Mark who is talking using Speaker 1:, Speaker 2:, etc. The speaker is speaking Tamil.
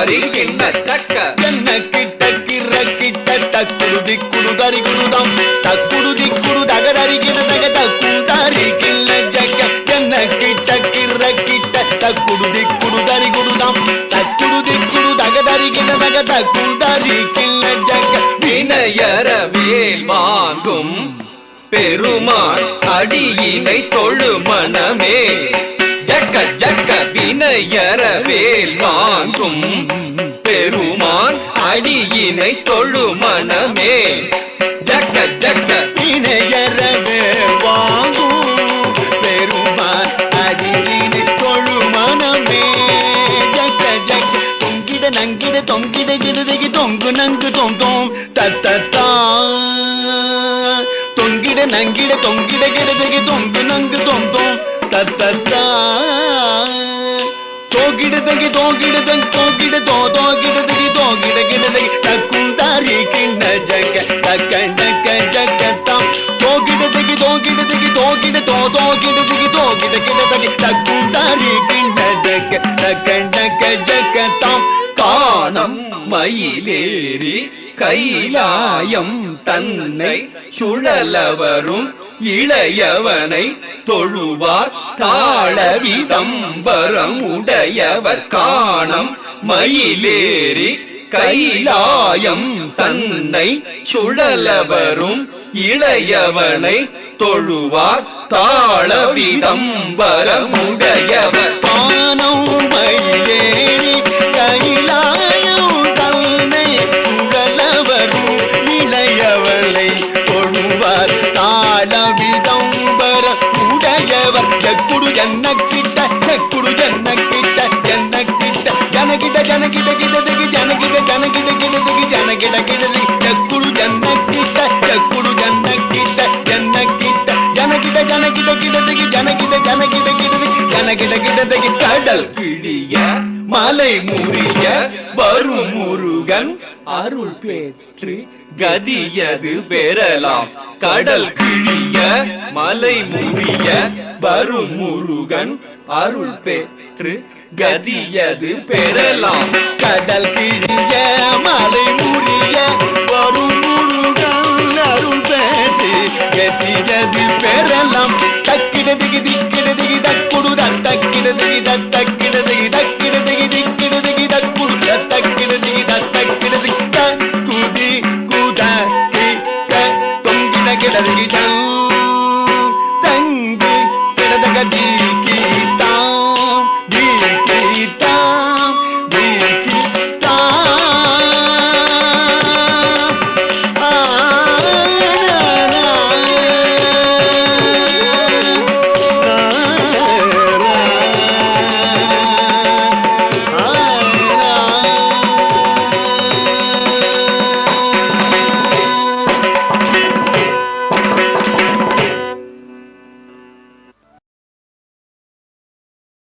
Speaker 1: தாரி கிண்ண தக்க
Speaker 2: என்ன கிட்ட கிர கிட்ட தக்குடு திக்குடு தரி குடுதாம் தக்குடு திக்குடு தகதரி கிட தக தக்குடு தாரி கிண்ண ஜக்க என்ன கிட்ட கிர கிட்ட தக்குடு திக்குடு தரி குடுதாம் தக்குடு திக்குடு தகதரி கிட தக தக்குடு தாரி கிண்ண ஜக்க
Speaker 1: வினையற வேல் வாங்கும் பெருமான் அடியினை தொழு மனமே ஜக்க ஜக்க வினையற வேல் வாங்கும் பெருமான் அடியினை தொழு மனமே ஜக்க ஜக்க
Speaker 2: வினையற வேல் வாங்கும் பெருமான் அடியினை தொழு மனமே ஜக்க ஜக்க தொங்கிட நங்கிட தொங்கிட கிடதகி தொங்கு நங்கு தொந்தோம் தத்தத்தா தொங்கிட நங்கிட தொங்கிட கிடதகி தொங்கு நங்கு தொந்தோம் தத்தத்தா தோகிடதகி தோகிடதங் தோகிட தோகிடதகி தோகிட கிடதகி தக்கும் தாரி கிண்ண ஜக்க தக்க ஜக்க ஜக்கத்தாம் தோகிடதகி தோகிடதகி தோகிட தோகிடதகி தோகிட கிடதகி தக்கும் தாரி கிண்ண ஜக்க தக்க ஜக்க ஜக்கத்தாம்
Speaker 1: காணம் மயிலேறி கைலாயம் தன்னை சுழலவரும் இளையவனை தொழுவார் தாளவிதம்பரம் உடையவர் காணம் மயிலேறி கைலாயம் தன்னை சுழலவரும் இளையவனை தொழுவார் தாளவிதம்பரம் உடையவர்
Speaker 2: காணம் மயிலேறி கைலாயம் தன்னை சுழலவரும் இளையவனை தொழுவார் தாளவிதம்பர உடையவர் செக்குடு என்ன கிட்ட செக்குடு என்ன கிட்ட என்ன கிட்ட ஜனகிட ஜனகிட கிடதகி ஜனகிட ஜனகிட கிடதகி ஜனகிட கிடதகி செக்குடு என்ன கிட்ட செக்குடு என்ன கிட்ட என்ன கிட்ட ஜனகிட ஜனகிட கிடதகி ஜனகிட ஜனகிட கிடதகி ஜனகிட கிடதகி கடல்
Speaker 1: கிழிய மலை முறிய வரும் முருகன் அருள் பெற்று கதியது பெறலாம் கடல் கிழிய மலை முறிய வரும் முருகன் அருள் பெற்று கதியது பெறலாம்
Speaker 2: கடல் கிழிய மலை முறிய